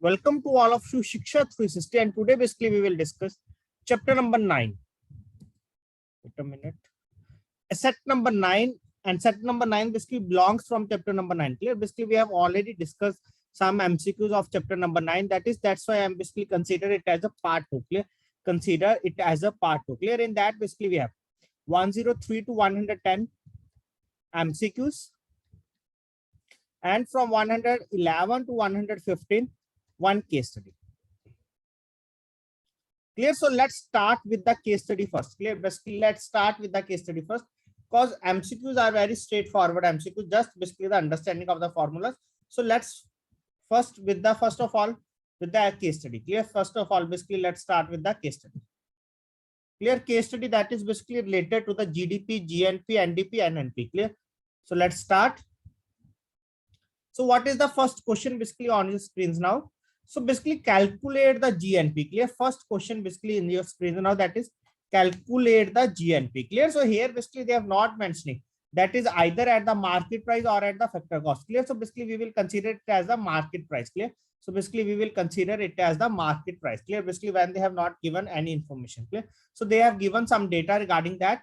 Welcome to all of you, Shiksha 360, and today basically we will discuss chapter number 9. Wait a minute. Set number 9, and set number 9 basically belongs from chapter number 9. Clear? Basically, we have already discussed some MCQs of chapter number 9. That's why I'm basically consider it as a part 2. Clear? Consider it as a part 2. Clear? In that, basically we have 103 to 110 MCQs, and from 111 to 115 one case study. Clear? So let's start with the case study first. Clear? Basically, let's start with the case study first, because MCQs are very straightforward. MCQ just basically the understanding of the formulas. So let's first of all with the case study. Clear? First of all, basically let's start with the case study. Clear? Case study that is basically related to the GDP, GNP, NDP, and NP. Clear? So let's start. So what is the first question basically on your screens now? So basically calculate the GNP. Clear? First question basically in your screen now, that is calculate the GNP. Clear? So here basically they have not mentioning that is either at the market price or at the factor cost. Clear? So basically we will consider it as the market price. Clear? So basically we will consider it as the market price. Clear? Basically when they have not given any information. Clear? So they have given some data regarding that.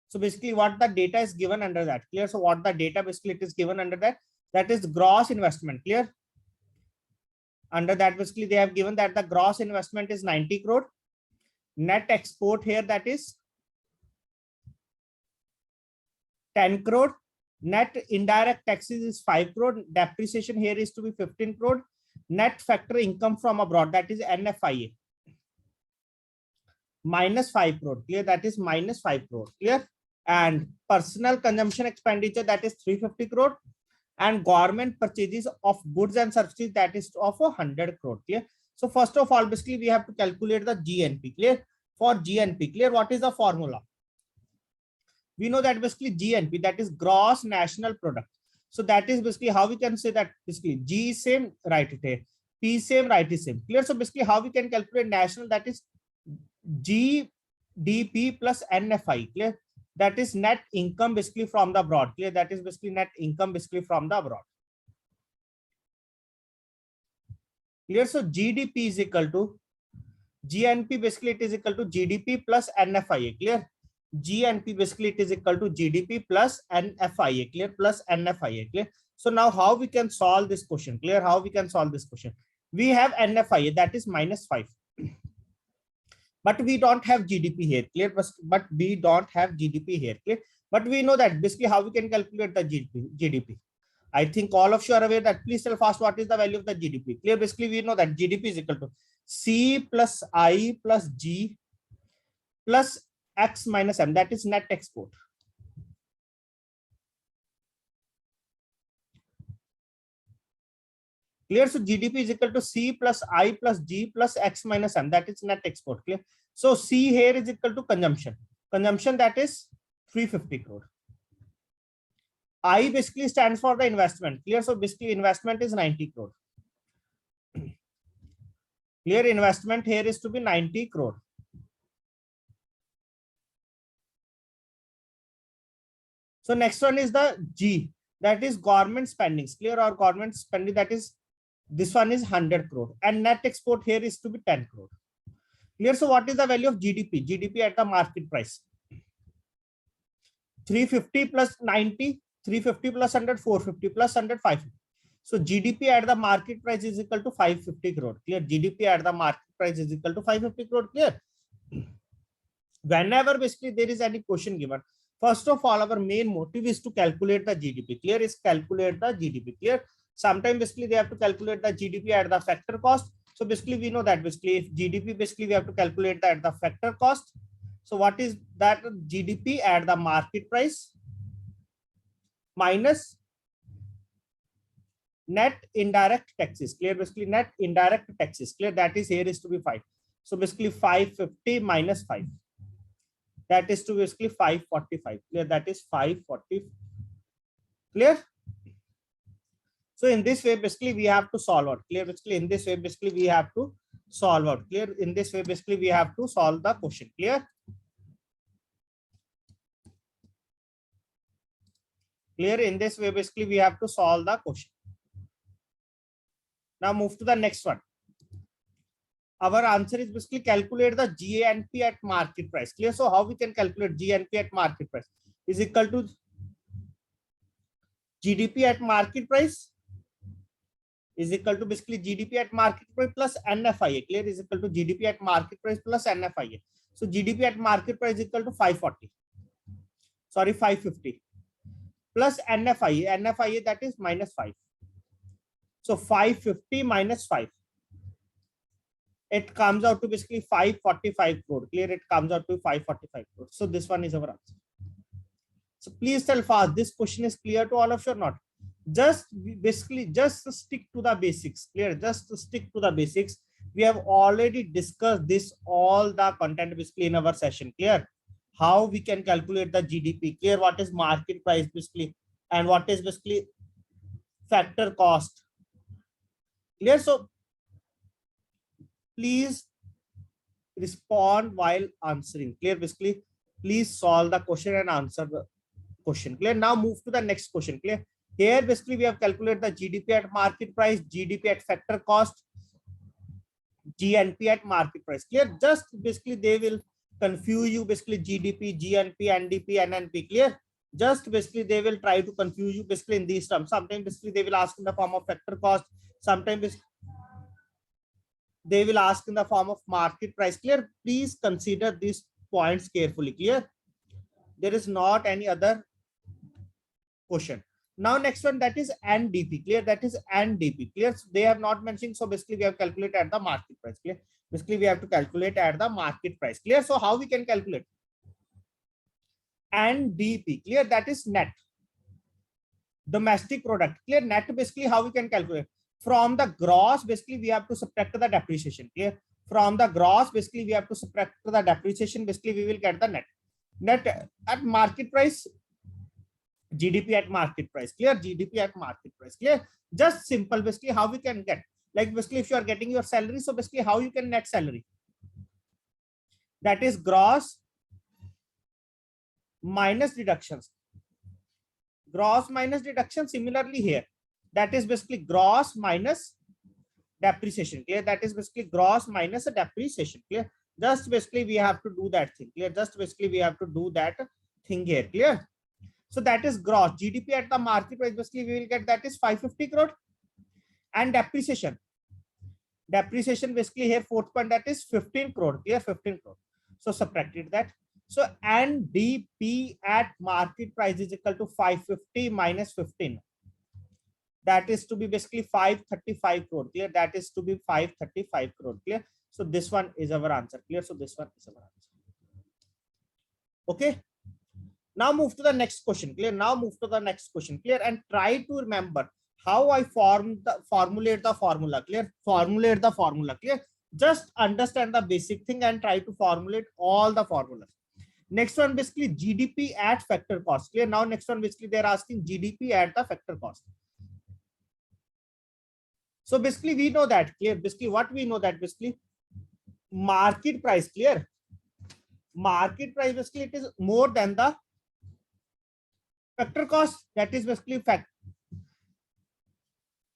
So basically what the data is given under that. Clear? So what the data basically it is given under that is gross investment. Clear? Under that basically they have given that the gross investment is 90 crore. Net export here that is 10 crore. Net indirect taxes is 5 crore. Depreciation here is to be 15 crore. Net factor income from abroad, that is NFIA, minus 5 crore. Clear? That is minus 5 crore. Clear? And personal consumption expenditure, that is 350 crore. And government purchases of goods and services, that is of 100 crore. Clear? So first of all, basically we have to calculate the GNP. Clear? For GNP, clear, what is the formula? We know that basically GNP, that is gross national product. So that is basically how we can say that basically G is same, write it here. P is same, write is same. Clear? So basically how we can calculate national, that is GDP plus NFI. Clear? That is net income basically from the abroad. Clear? That is basically net income basically from the abroad. Clear? So GDP is equal to GNP, basically it is equal to GDP plus NFIA. Clear? GNP basically it is equal to GDP plus NFIA. Clear? Plus NFIA. Clear? So now how we can solve this question? Clear? How we can solve this question? We have NFIA, that is minus 5. But we don't have GDP here. Clear? But we don't have GDP here. Clear? But we know that basically how we can calculate the GDP. I think all of you are aware that. Please tell fast what is the value of the GDP. Clear? Basically we know that GDP is equal to C plus I plus G plus X minus M, that is net export. Clear? So GDP is equal to C plus I plus G plus X minus M, that is net export. Clear? So C here is equal to consumption. Consumption, that is 350 crore. I basically stands for the investment. Clear? So basically investment is 90 crore. Clear? Investment here is to be 90 crore. So next one is the G, that is government spendings. Clear? Or government spending, that is this one is 100 crore, and net export here is to be 10 crore. Clear? So what is the value of GDP? GDP at the market price. 350 plus 90, 350 plus 100, 450 plus 100, 550. So GDP at the market price is equal to 550 crore. Clear? GDP at the market price is equal to 550 crore. Clear? Whenever basically there is any question given, first of all, our main motive is to calculate the GDP. Clear? Is calculate the GDP. Clear? Sometimes basically they have to calculate the GDP at the factor cost. So basically we know that basically if GDP basically we have to calculate that at the factor cost. So what is that? GDP at the market price minus net indirect taxes. Clear? Basically net indirect taxes. Clear? That is here is to be 5. So basically 550 minus 5. That is to basically 545. Clear? That is 540. Clear? So in this way, basically we have to solve out. Clear? Basically in this way, basically we have to solve out. Clear? In this way, basically we have to solve the question. Clear? Clear? In this way, basically we have to solve the question. Now move to the next one. Our answer is basically calculate the GNP at market price. Clear? So how we can calculate GNP at market price is equal to GDP at market price is equal to basically GDP at market price plus NFIA. Clear? Is equal to GDP at market price plus NFIA. So GDP at market price is equal to 540. Sorry, 550 plus NFIA. NFIA that is minus 5. So 550 minus 5. It comes out to basically 545 crore. Clear? It comes out to 545 crore. So this one is our answer. So please tell fast. This question is clear to all of you or not? Just basically just stick to the basics. Clear? Just stick to the basics. We have already discussed this all the content basically in our session. Clear? How we can calculate the GDP. Clear? What is market price basically and what is basically factor cost. Clear? So please respond while answering. Clear? Basically, please solve the question and answer the question. Clear? Now move to the next question. Clear? Here, basically, we have calculated the GDP at market price, GDP at factor cost, GNP at market price. Clear? Just basically, they will confuse you. Basically, GDP, GNP, NDP, NNP. Clear? Just basically, they will try to confuse you. Basically, in these terms. Sometimes, basically, they will ask in the form of factor cost. Sometimes they will ask in the form of market price. Clear? Please consider these points carefully. Clear? There is not any other question. Now next one, that is NDP. Clear? That is NDP. Clear? So they have not mentioned. So basically we have calculated at the market price. Clear? Basically we have to calculate at the market price. Clear? So how we can calculate? NDP. Clear? That is net domestic product. Clear? Net basically how we can calculate? From the gross, basically we have to subtract the depreciation. Clear? From the gross, basically we have to subtract the depreciation. Basically we will get the net. Net at market price, GDP at market price. Clear? GDP at market price. Clear? Just simple. Basically how we can get, like basically if you are getting your salary, so basically how you can net salary? That is gross minus deductions. Gross minus deduction. Similarly here, that is basically gross minus depreciation. Clear? That is basically gross minus a depreciation. Clear? Just basically we have to do that thing. Clear? Just basically we have to do that thing here. Clear? So that is gross. GDP at the market price, basically we will get that is 550 crore. And depreciation. Depreciation basically here fourth point, that is 15 crore. Clear? 15 crore. So subtracted that. So NDP at market price is equal to 550 minus 15. That is to be basically 535 crore. Clear? That is to be 535 crore. Clear? So this one is our answer. Clear? So this one is our answer. Okay. Now move to the next question. Clear? Now move to the next question. Clear? And try to remember how I formulate the formula. Clear? Formulate the formula. Clear? Just understand the basic thing and try to formulate all the formulas. Next one basically GDP at factor cost. Clear? Now next one basically they're asking GDP at the factor cost. So basically we know that. Clear? Basically what we know that basically market price. Clear? Market price basically it is more than the factor cost. That is basically fact.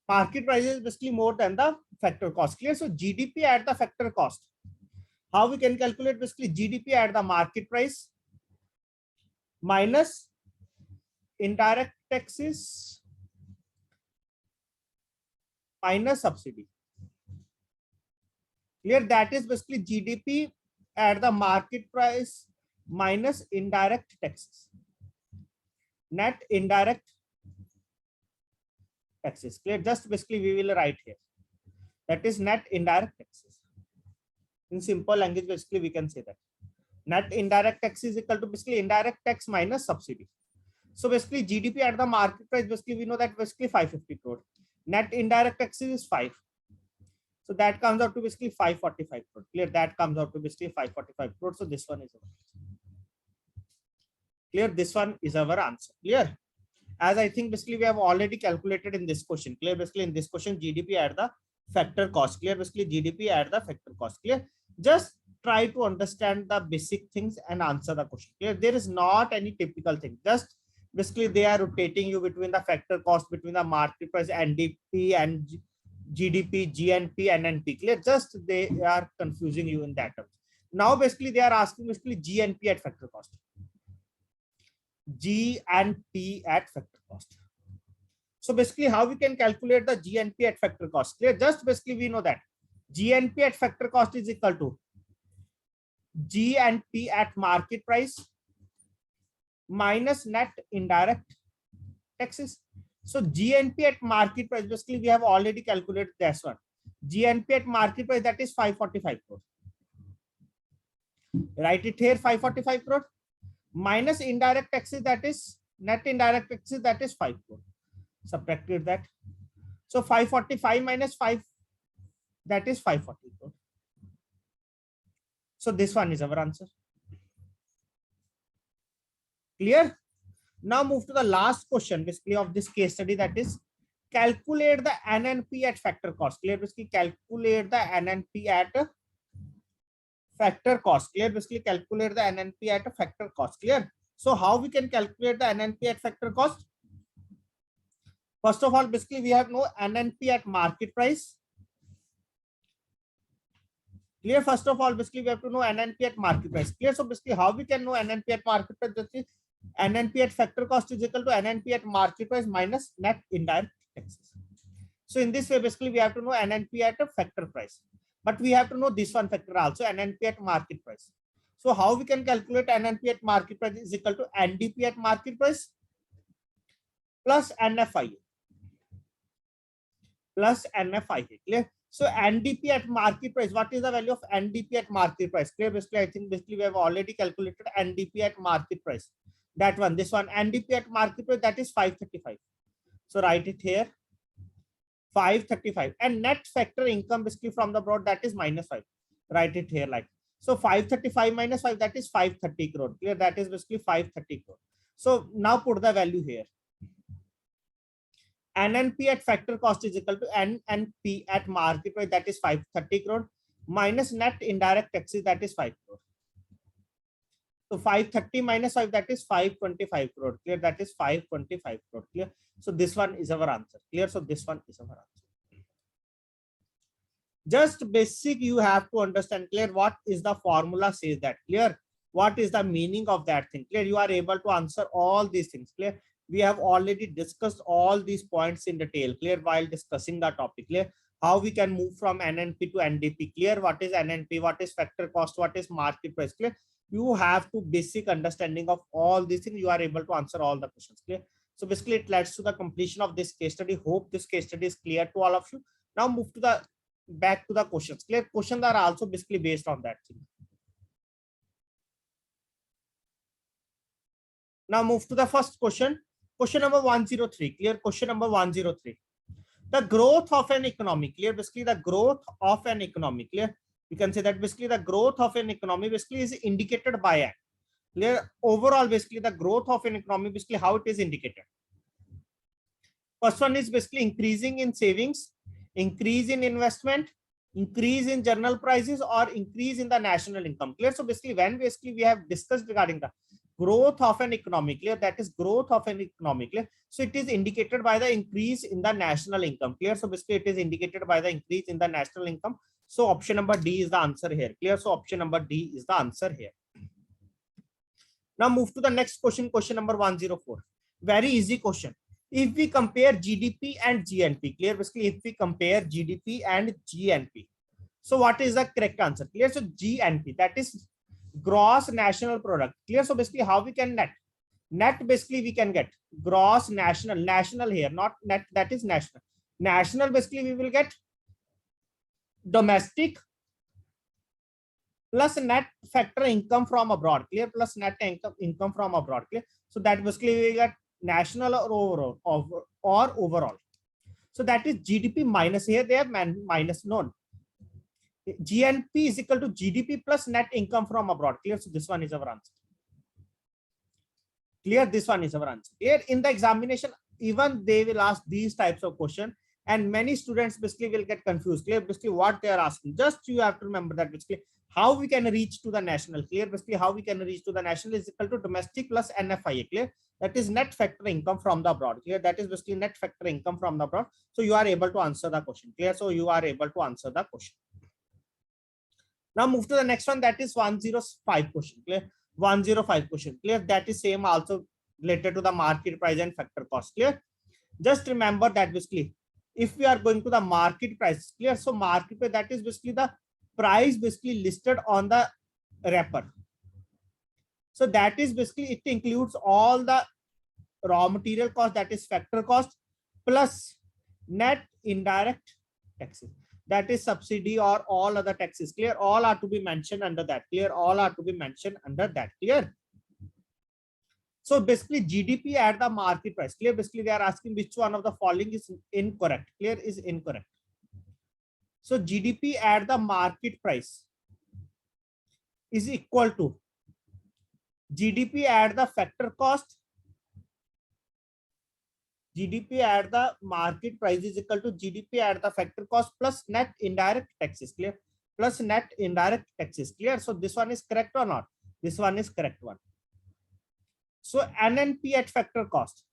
Market price is basically more than the factor cost. Clear? So GDP at the factor cost. How we can calculate basically GDP at the market price minus indirect taxes minus subsidy. Clear? That is basically GDP at the market price minus indirect taxes. Net indirect taxes. Clear? Just basically we will write here. That is net indirect taxes. In simple language, basically we can say that. Net indirect tax is equal to basically indirect tax minus subsidy. So basically GDP at the market price, basically we know that basically 550 crore. Net indirect taxes is 5. So that comes out to basically 545 crore. Clear? That comes out to basically 545 crore. So this one is our answer. Clear? This one is our answer. Clear? As I think basically we have already calculated in this question. Clear? Basically in this question GDP at the factor cost. Clear? Basically GDP at the factor cost. Clear? Just try to understand the basic things and answer the question. Clear? There is not any typical thing. Just basically they are rotating you between the factor cost, between the market price, NDP and GDP, GNP, NNP. Clear? Just they are confusing you in that terms. Now basically they are asking basically GNP at factor cost. G and P at factor cost. So basically how we can calculate the GNP at factor cost? Clear? Just basically we know that GNP at factor cost is equal to G and P at market price minus net indirect taxes. So GNP at market price, basically we have already calculated this one. GNP at market price, that is 545 crore. Write it here, 545 crore minus indirect taxes, that is net indirect taxes, that is 5 crore. Subtracted that. So 545 minus 5, that is 540 crore. So this one is our answer. Clear? Now move to the last question basically of this case study, that is calculate the NNP at factor cost. Clear? Basically calculate the NNP at factor cost. Clear? Basically calculate the NNP at a factor cost. Clear? So how we can calculate the NNP at factor cost? First of all, basically we have no NNP at market price. Clear? First of all, basically we have to know NNP at market price. Clear? So basically how we can know NNP at market price? Basically, NNP at factor cost is equal to NNP at market price minus net indirect taxes. So in this way, basically we have to know NNP at a factor price, but we have to know this one factor also, NNP at market price. So how we can calculate NNP at market price is equal to NDP at market price plus NFIA plus NFIA. Clear? So NDP at market price, what is the value of NDP at market price? Clear? Basically, I think basically we have already calculated NDP at market price. That one, this one, NDP at market price, that is 535. So write it here, 535. And net factor income basically from the broad, that is minus 5. Write it here like, so 535 minus 5, that is 530 crore. Clear? That is basically 530 crore. So now put the value here. NNP at factor cost is equal to NNP at market price, that is 530 crore minus net indirect taxes, that is 5 crore. So 530 minus 5, that is 525 crore. Clear? That is 525 crore. Clear? So this one is our answer. Clear? So this one is our answer. Just basic you have to understand. Clear? What is the formula says that? Clear? What is the meaning of that thing? Clear? You are able to answer all these things. Clear? We have already discussed all these points in detail. Clear? While discussing the topic. Clear? How we can move from NNP to NDP. Clear? What is NNP? What is factor cost? What is market price? Clear? You have to basic understanding of all these things. You are able to answer all the questions. Clear? So basically it leads to the completion of this case study. Hope this case study is clear to all of you. Now move to the back to the questions. Clear? Questions are also basically based on that thing. Now move to the first question. Question number 103. Clear? Question number 103. The growth of an economy. Clear? Basically the growth of an economy. Clear? You can say that basically the growth of an economy basically is indicated by a clear overall basically the growth of an economy basically how it is indicated. First one is basically increasing in savings, increase in investment, increase in general prices, or increase in the national income. Clear? So basically when basically we have discussed regarding the growth of an economy, clear, that is growth of an economy. Clear? So it is indicated by the increase in the national income. Clear? So basically it is indicated by the increase in the national income. So option number D is the answer here. Clear? So option number D is the answer here. Now move to the next question. Question number 104. Very easy question. If we compare GDP and GNP, clear? Basically if we compare GDP and GNP, so what is the correct answer? Clear? So GNP, that is gross national product. Clear? So basically how we can net basically we can get gross national here, not net, that is national basically we will get domestic plus net factor income from abroad. Clear? Plus net income from abroad. Clear? So that basically we get national or overall. So that is GDP minus, here they have minus known. GNP is equal to GDP plus net income from abroad. Clear? So this one is our answer. Clear? This one is our answer. Here in the examination, even they will ask these types of questions, and many students basically will get confused. Clear? Basically what they are asking. Just you have to remember that basically how we can reach to the national, clear? Basically, how we can reach to the national is equal to domestic plus NFIA, clear? That is net factor income from the abroad, clear? That is basically net factor income from the abroad. So you are able to answer the question, clear? So you are able to answer the question. Now move to the next one, that is 105 question, clear? 105 question, clear? That is same also related to the market price and factor cost, clear? Just remember that basically, if we are going to the market price, clear? So market price, that is basically the price basically listed on the wrapper. So that is basically, it includes all the raw material cost, that is factor cost, plus net indirect taxes, that is subsidy or all other taxes, clear? All are to be mentioned under that, clear? All are to be mentioned under that, clear? So basically GDP at the market price, clear? Basically they are asking which one of the following is incorrect, clear? Is incorrect. So GDP at the market price is equal to GDP at the factor cost. GDP at the market price is equal to GDP at the factor cost plus net indirect taxes, clear? Plus net indirect taxes, clear? So this one is correct or not? This one is correct one. So NNP at factor cost.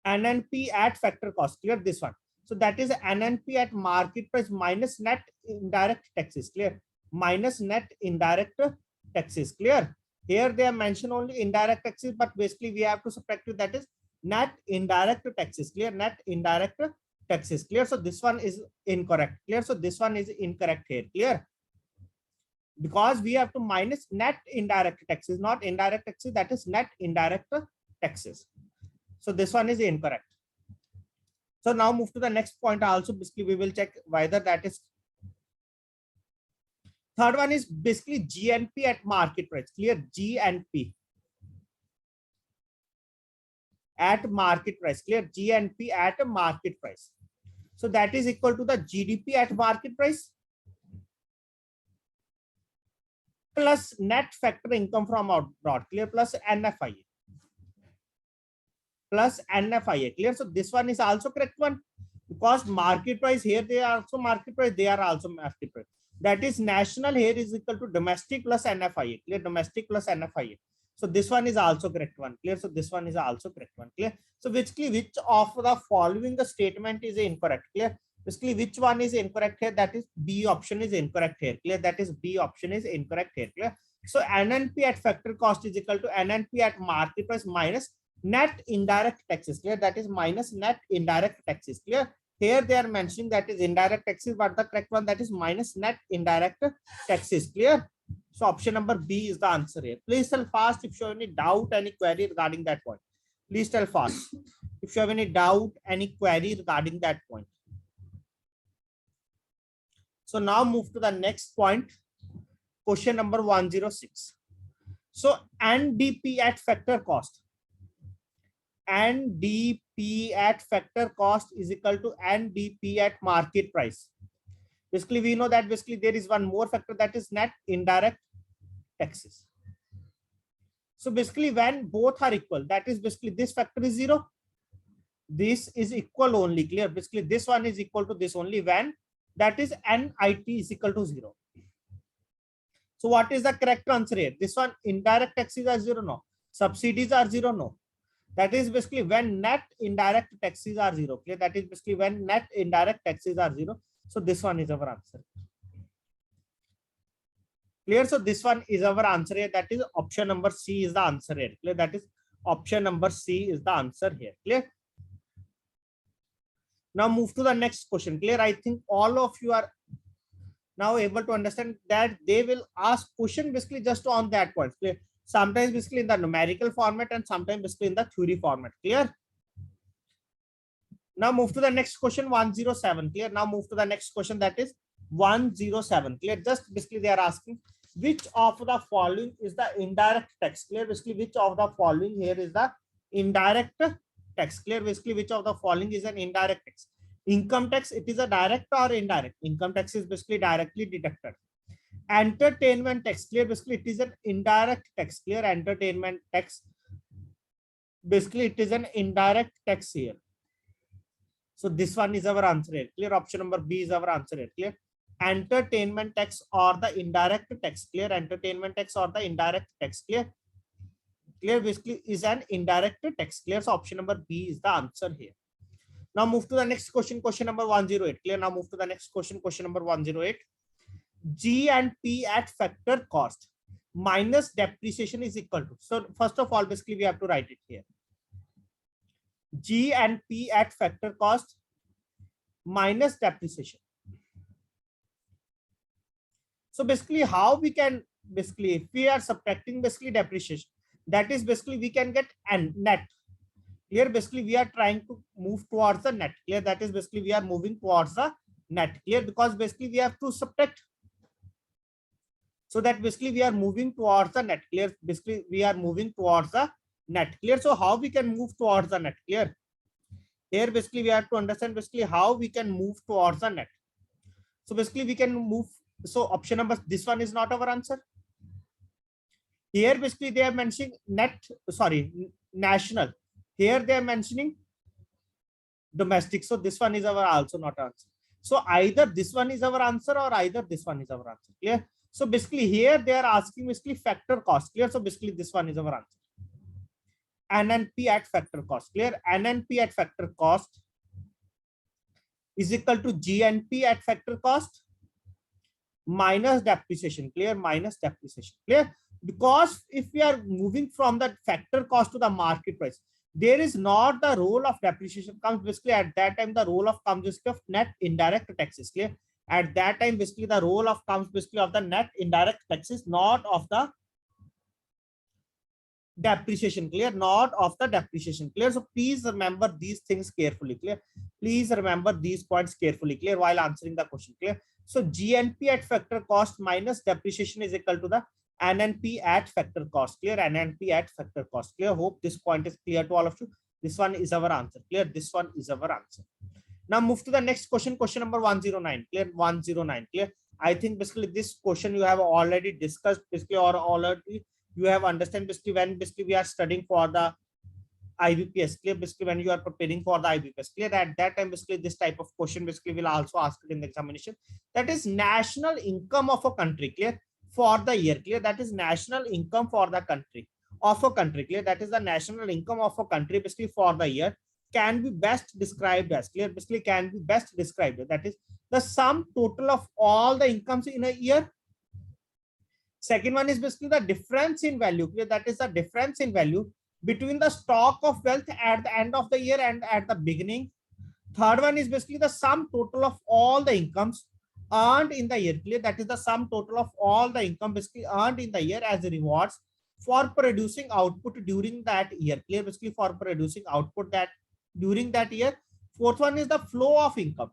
NNP at factor cost, clear? This one. So that is NNP at market price minus net indirect taxes, clear? Minus net indirect taxes, clear? Here they have mentioned only indirect taxes, but basically we have to subtract it, that is net indirect taxes, clear? Net indirect taxes, clear? So this one is incorrect, clear? So this one is incorrect here, clear? Because we have to minus net indirect taxes, not indirect taxes, that is net indirect taxes. So this one is incorrect. So now move to the next point. Also basically we will check whether that is. Third one is basically GNP at market price, clear? GNP at market price, clear? GNP at a market price. So that is equal to the GDP at market price plus net factor income from abroad, clear? Plus NFIA. Plus NFIA, clear? So this one is also correct one, because market price here, they are also market price, they are also market price. That is national here is equal to domestic plus NFIA, clear? Domestic plus NFIA. So this one is also correct one, clear? So this one is also correct one, clear? So basically which of the following the statement is incorrect, clear? Basically which one is incorrect here? That is B option is incorrect here, clear? That is B option is incorrect here, clear? So NNP at factor cost is equal to NNP at market price minus net indirect taxes, clear? That is minus net indirect taxes, clear? Here they are mentioning that is indirect taxes, but the correct one, that is minus net indirect taxes, clear? So option number B is the answer here. Please tell fast if you have any doubt, any query regarding that point. Please tell fast if you have any doubt, any query regarding that point. So now move to the next point, question number 106. So NDP at factor cost. NDP at factor cost is equal to NDP at market price. Basically, we know that basically there is one more factor, that is net indirect taxes. So basically when both are equal, that is basically this factor is 0. This is equal only, clear? Basically this one is equal to this only when that is NIT is equal to 0. So what is the correct answer here? This one, indirect taxes are 0, no. Subsidies are 0, no. That is basically when net indirect taxes are 0, clear? That is basically when net indirect taxes are 0. So this one is our answer. Clear? So this one is our answer here. That is option number C is the answer here. Clear? That is option number C is the answer here. Clear? Now move to the next question. Clear? I think all of you are now able to understand that they will ask question basically just on that point. Clear? Sometimes basically in the numerical format and sometimes basically in the theory format. Clear? Now move to the next question 107. Clear? Now move to the next question, that is 107. Clear? Just basically they are asking which of the following is the indirect tax. Clear? Basically which of the following here is the indirect tax. Clear? Basically which of the following is an indirect tax. Income tax, it is a direct or indirect? Income tax is basically directly deducted. Entertainment tax, clear? Basically it is an indirect tax. Clear? Entertainment tax, basically it is an indirect tax here. So this one is our answer here. Clear? Option number B is our answer here. Clear? entertainment tax or the indirect tax. Clear? Entertainment tax or the indirect tax. Clear? Clear? Basically is an indirect tax. Clear? So option number B is the answer here. Now move to the next question, question number 108. Clear? Now move to the next question, question number 108. G and P at factor cost minus depreciation is equal to. So first of all, basically we have to write it here. G and P at factor cost minus depreciation. So basically how we can, basically if we are subtracting basically depreciation, that is basically we can get an net. Here basically we are trying to move towards the net. Clear? That is basically we are moving towards the net. Clear? Because basically we have to subtract. So that basically we are moving towards the net. Clear? Basically we are moving towards the net. Clear? So how we can move towards the net? Clear? Here basically we have to understand basically how we can move towards the net. So basically we can move. So option number, this one is not our answer. Here basically they are mentioning net, sorry, national. Here they are mentioning domestic. So this one is our also not answer. So either this one is our answer or either this one is our answer. Clear? So basically here they are asking basically factor cost. Clear? So basically this one is our answer. NNP at factor cost. Clear? NNP at factor cost is equal to GNP at factor cost minus depreciation. Clear? Minus depreciation. Clear? Because if we are moving from the factor cost to the market price, there is not the role of depreciation comes basically at that time. The role of comes basically of net indirect taxes. Clear? At that time basically the role of comes basically of the net indirect taxes, not of the depreciation. Clear? Not of the depreciation. Clear? So please remember these things carefully. Clear? Please remember these points carefully. Clear? While answering the question. Clear? So GNP at factor cost minus depreciation is equal to the NNP at factor cost. Clear? NNP at factor cost. Clear? Hope this point is clear to all of you. This one is our answer. Clear? This one is our answer. Now move to the next question, question number 109. Clear? 109. Clear? I think basically this question you have already discussed basically, or already you have understand basically when basically we are studying for the IBPS. Clear? Basically when you are preparing for the IBPS. Clear? At that time basically this type of question basically will also ask it in the examination. That is national income of a country. Clear? For the year. Clear? That is national income for the country of a country. Clear? That is the national income of a country basically for the year can be best described as. Clear? Basically can be best described. That is the sum total of all the incomes in a year. Second one is basically the difference in value. Clear? That is the difference in value between the stock of wealth at the end of the year and at the beginning. Third one is basically the sum total of all the incomes earned in the year. Clear? That is the sum total of all the income basically earned in the year as rewards for producing output during that year. Clear? Basically for producing output that during that year. Fourth one is the flow of income.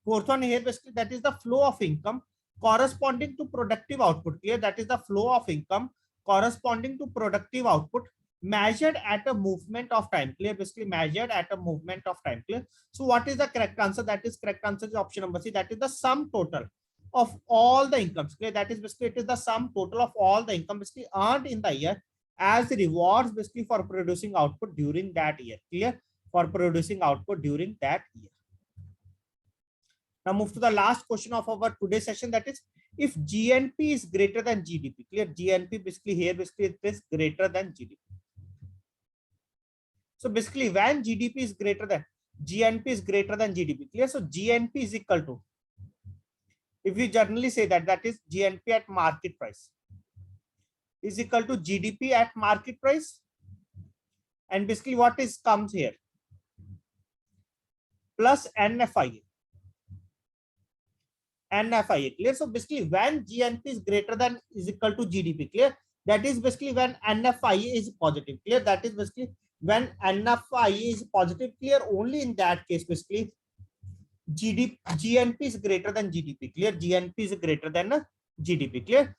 Fourth one here basically that is the flow of income corresponding to productive output. Clear? That is the flow of income corresponding to productive output measured at a movement of time. Clear? Basically measured at a movement of time. Clear? So what is the correct answer? That is correct answer is option number C. That is the sum total of all the incomes. Clear? That is basically it is the sum total of all the income basically earned in the year as rewards basically for producing output during that year. Clear? For producing output during that year. Now move to the last question of our today's session. That is if GNP is greater than GDP. Clear? GNP basically here basically it is greater than GDP. So basically when GDP is greater than GNP is greater than GDP. Clear? So GNP is equal to, if we generally say that that is GNP at market price is equal to GDP at market price, and basically what is comes here plus NFIA. NFIA. Clear? So basically when GNP is greater than is equal to GDP. Clear? That is basically when NFIA is positive. Clear? That is basically when NFIA is positive. Clear? Only in that case basically GNP is greater than GDP. Clear? GNP is greater than GDP. Clear?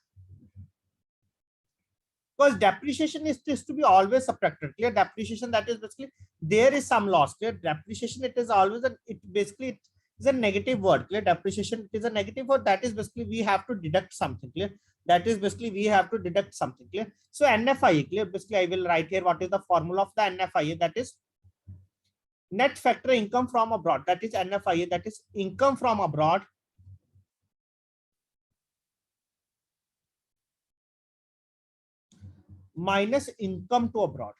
Because depreciation is to be always subtracted. Clear? Depreciation, that is basically there is some loss. Clear? Depreciation, it is always it basically is a negative word. Clear? Depreciation, it is a negative word. That is basically we have to deduct something. Clear? That is basically we have to deduct something. Clear? So NFIA. Clear? Basically I will write here what is the formula of the NFIA. That is net factor income from abroad. That is NFIA. That is income from abroad minus income to abroad.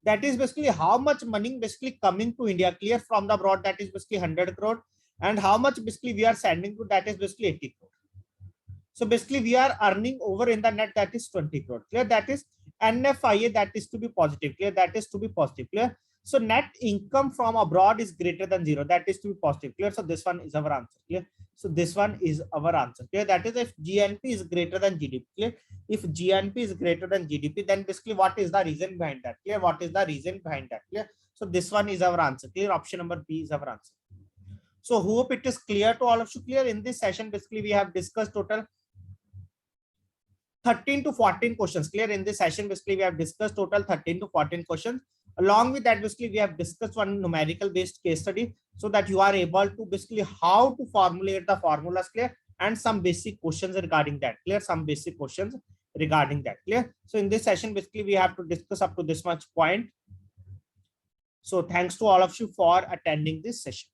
That is basically how much money basically coming to India clear from the abroad, that is basically 100 crore, and how much basically we are sending to, that is basically 80 crore. So basically we are earning over in the net, that is 20 crore. Clear? That is NFIA, that is to be positive. Clear? That is to be positive. Clear? So net income from abroad is greater than 0. That is to be positive. Clear? So this one is our answer. Clear? So this one is our answer. Clear? That is if GNP is greater than GDP. Clear? If GNP is greater than GDP, then basically what is the reason behind that? Clear? What is the reason behind that? Clear? So this one is our answer. Clear? Option number B is our answer. So hope it is clear to all of you. Clear? In this session, basically we have discussed total 13 to 14 questions. Clear? In this session, basically we have discussed total 13 to 14 questions. Along with that, basically we have discussed one numerical based case study, so that you are able to basically how to formulate the formulas. Clear? And some basic questions regarding that. Clear? Some basic questions regarding that. Clear? So in this session, basically we have to discuss up to this much point. So thanks to all of you for attending this session.